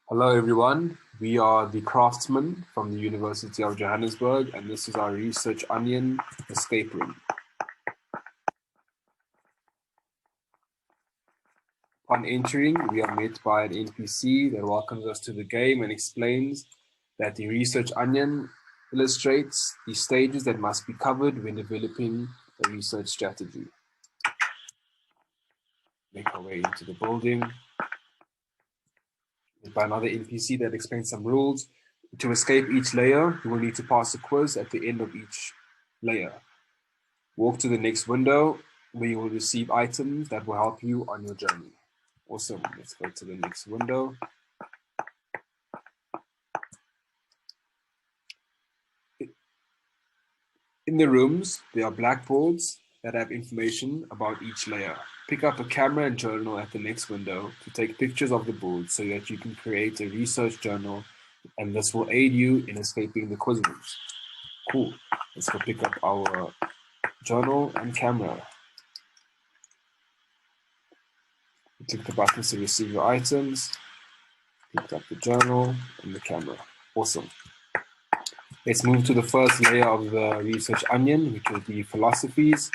Hello everyone, we are the Craftsmen from the University of Johannesburg and this is our Research Onion escape room. Upon entering, we are met by an NPC that welcomes us to the game and explains that the Research Onion illustrates the stages that must be covered when developing a research strategy. Make our way into the building. By another NPC that explains some rules. To escape each layer, you will need to pass a quiz at the end of each layer. Walk to the next window where you will receive items that will help you on your journey. Awesome. Let's go to the next window. In the rooms, there are blackboards that have information about each layer. Pick up a camera and journal at the next window to take pictures of the boards so that you can create a research journal, and this will aid you in escaping the quiz rooms. Cool. Let's go pick up our journal and camera. Click the buttons to receive your items. Pick up the journal and the camera. Awesome. Let's move to the first layer of the research onion, which will be philosophies.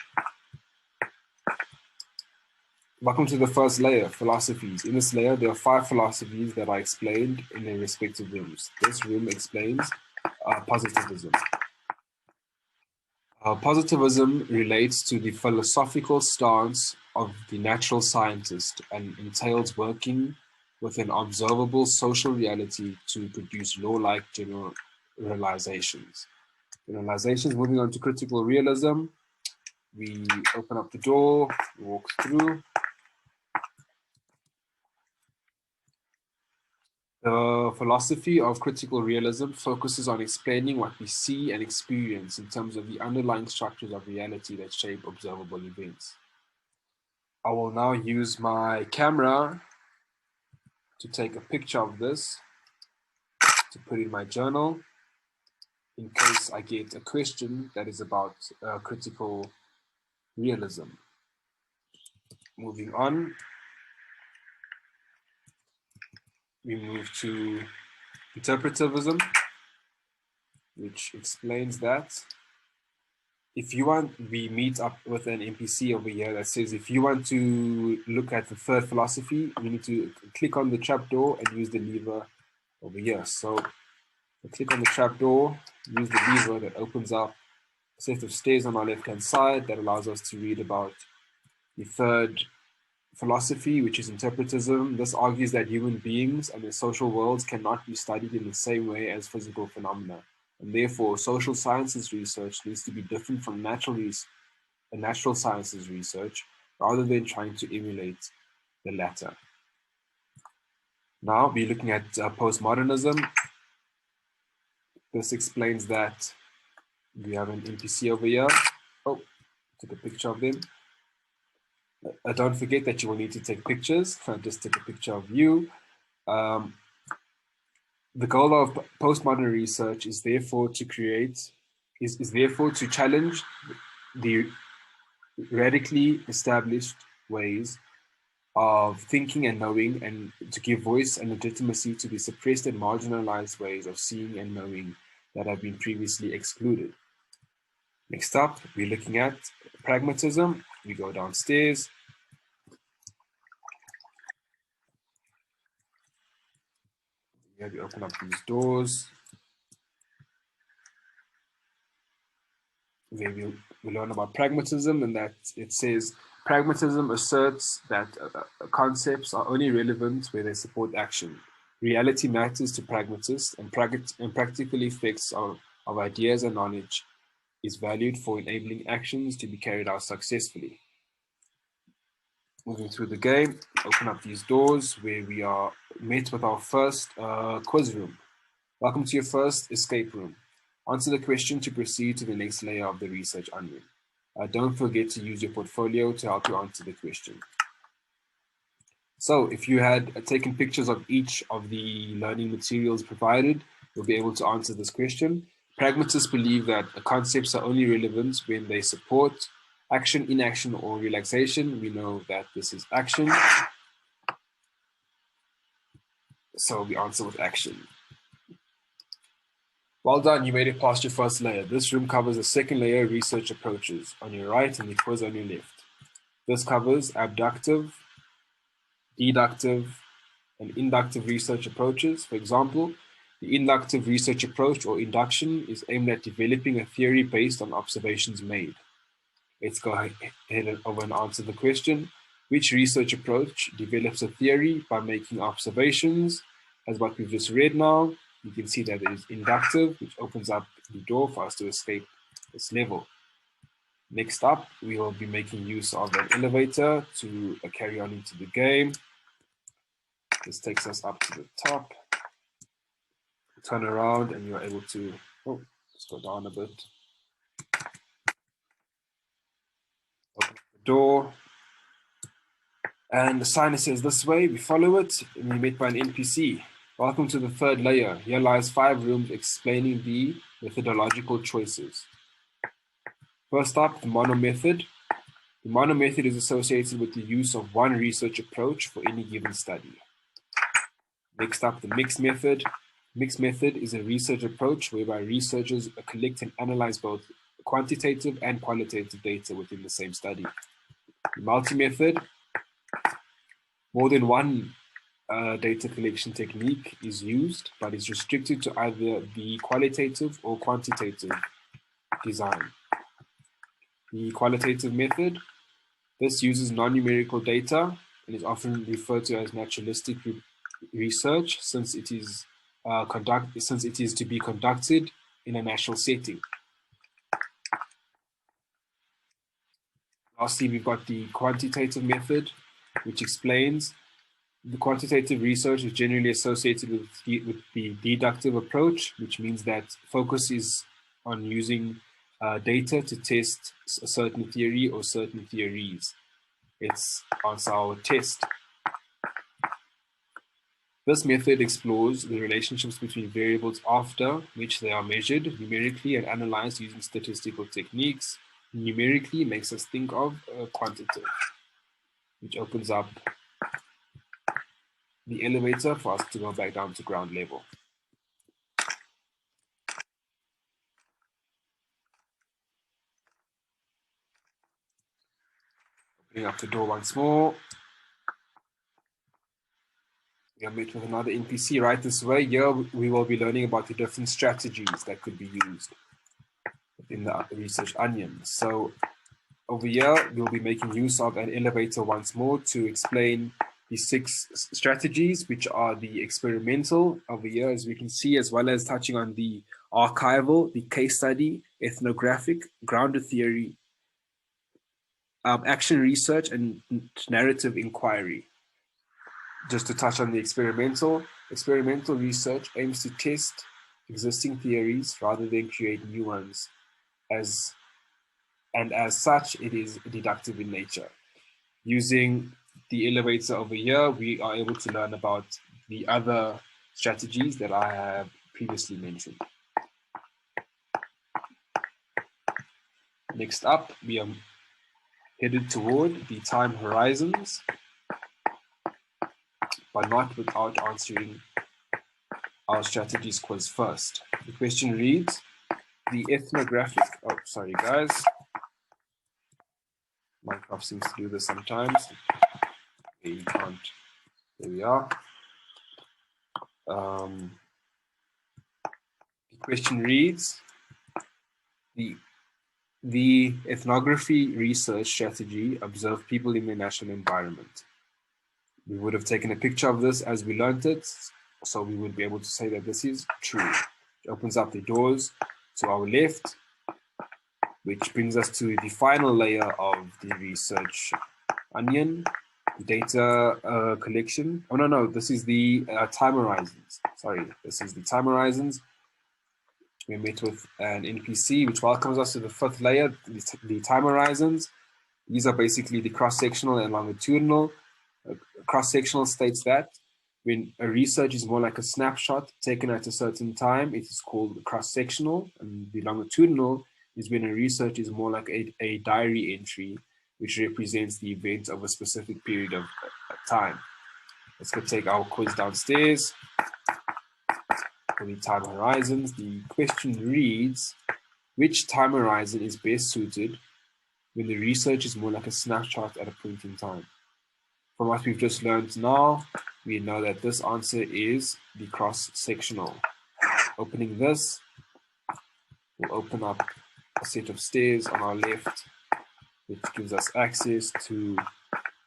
Welcome to the first layer, philosophies. In this layer, there are 5 philosophies that are explained in their respective rooms. This room explains positivism. Positivism relates to the philosophical stance of the natural scientist and entails working with an observable social reality to produce law-like generalizations. Moving on to critical realism. We open up the door, walk through. The philosophy of critical realism focuses on explaining what we see and experience in terms of the underlying structures of reality that shape observable events. I will now use my camera to take a picture of this, to put in my journal, in case I get a question that is about critical realism. Moving on, we move to interpretivism, which explains that we meet up with an NPC over here that says if you want to look at the third philosophy, you need to click on the trapdoor and use the lever over here. So click on the trapdoor, use the lever that opens up a set of stairs on our left-hand side that allows us to read about the third philosophy, which is interpretism. This argues that human beings and their social worlds cannot be studied in the same way as physical phenomena, and therefore social sciences research needs to be different from natural sciences research, rather than trying to emulate the latter. Now we're looking at postmodernism. This explains that we have an NPC over here. Oh, took a picture of them. Don't forget that you will need to take pictures. I just took a picture of you. The goal of postmodern research is therefore to challenge the radically established ways of thinking and knowing, and to give voice and legitimacy to the suppressed and marginalized ways of seeing and knowing that have been previously excluded. Next up, we're looking at pragmatism. We go downstairs. Here we open up these doors. Where we learn about pragmatism, and that it says pragmatism asserts that concepts are only relevant where they support action. Reality matters to pragmatists, and practical effects of ideas and knowledge is valued for enabling actions to be carried out successfully. Moving through the game, open up these doors where we are met with our first quiz room. Welcome to your first escape room. Answer the question to proceed to the next layer of the research onion. Don't forget to use your portfolio to help you answer the question. So if you had taken pictures of each of the learning materials provided, you'll be able to answer this question. Pragmatists believe that concepts are only relevant when they support action, inaction, or relaxation. We know that this is action. So we answer with action. Well done, you made it past your first layer. This room covers the second layer, research approaches, on your right and the quiz on your left. This covers abductive, deductive, and inductive research approaches. For example, the inductive research approach or induction is aimed at developing a theory based on observations made. Let's go ahead over and answer the question. Which research approach develops a theory by making observations? As what we've just read now, you can see that it is inductive, which opens up the door for us to escape this level. Next up, we will be making use of an elevator to carry on into the game. This takes us up to the top. Turn around and you're able to, just go down a bit. Open the door. And the sign says this way, we follow it, and we're met by an NPC. Welcome to the third layer. Here lies 5 rooms explaining the methodological choices. First up, the mono method. The mono method is associated with the use of one research approach for any given study. Next up, the mixed method. Mixed method is a research approach whereby researchers collect and analyze both quantitative and qualitative data within the same study. The multi-method, more than one data collection technique is used, but is restricted to either the qualitative or quantitative design. The qualitative method, this uses non-numerical data and is often referred to as naturalistic research since it is to be conducted in a natural setting. Lastly, we've got the quantitative method, which explains the quantitative research is generally associated with the deductive approach, which means that focus is on using data to test a certain theory or certain theories. Let's answer our test. This method explores the relationships between variables after which they are measured numerically and analyzed using statistical techniques. Numerically makes us think of quantitative, which opens up the elevator for us to go back down to ground level. Opening up the door once more. We are met with another NPC right this way. Here we will be learning about the different strategies that could be used in the research onion. So over here, we'll be making use of an elevator once more to explain the 6 strategies, which are the experimental over here, as we can see, as well as touching on the archival, the case study, ethnographic, grounded theory, action research, and narrative inquiry. Just to touch on the experimental research aims to test existing theories rather than create new ones, as such, it is deductive in nature. Using the elevator over here, we are able to learn about the other strategies that I have previously mentioned. Next up, we are headed toward the time horizons, but not without answering our strategies quiz first. The question reads, the ethnographic, oh, sorry guys. Minecraft seems to do this sometimes. Okay, you can't, there we are. The question reads, the ethnography research strategy observe people in their natural environment. We would have taken a picture of this as we learned it, so we would be able to say that this is true. It opens up the doors to our left, which brings us to the final layer of the research onion, data collection. Oh, no, this is the time horizons. Sorry, this is the time horizons. We met with an NPC, which welcomes us to the 5th layer, the time horizons. These are basically the cross-sectional and longitudinal. Cross-sectional states that when a research is more like a snapshot taken at a certain time, it is called cross-sectional. And the longitudinal is when a research is more like a diary entry, which represents the events of a specific period of time. Let's go take our quiz downstairs. For the time horizons, the question reads, which time horizon is best suited when the research is more like a snapshot at a point in time? From what we've just learned now, we know that this answer is the cross-sectional. Opening this, we'll open up a set of stairs on our left, which gives us access to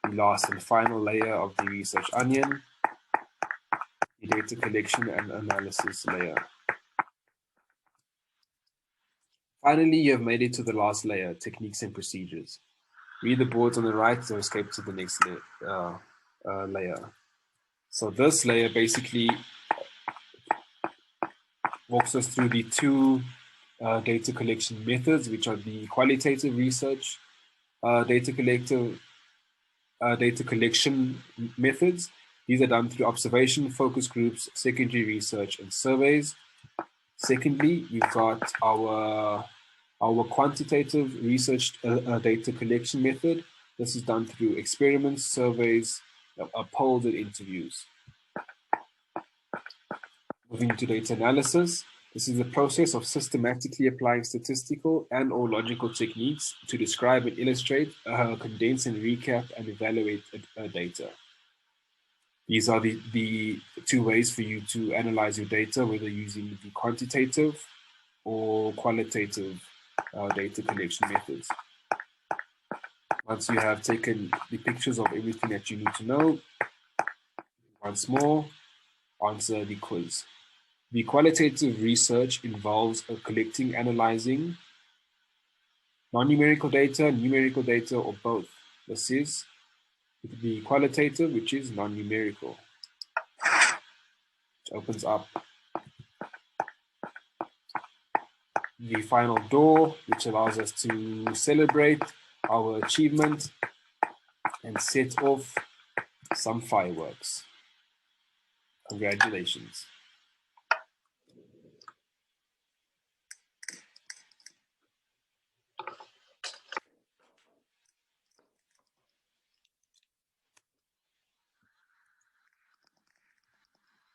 the last and final layer of the research onion, the data collection and analysis layer. Finally, you have made it to the last layer, techniques and procedures. Read the boards on the right to escape to the next layer. So this layer basically walks us through the two data collection methods, which are the qualitative research data collection methods. These are done through observation, focus groups, secondary research, and surveys. Secondly, we've got our quantitative research data collection method. This is done through experiments, surveys, polls, and interviews. Moving to data analysis, this is the process of systematically applying statistical and or logical techniques to describe and illustrate, condense and recap and evaluate data. These are the two ways for you to analyze your data, whether using the quantitative or qualitative data collection methods. Once you have taken the pictures of everything that you need to know, once more, answer the quiz. The qualitative research involves collecting, analyzing non-numerical data, numerical data, or both. This is the qualitative, which is non-numerical, which opens up the final door, which allows us to celebrate our achievement and set off some fireworks. Congratulations.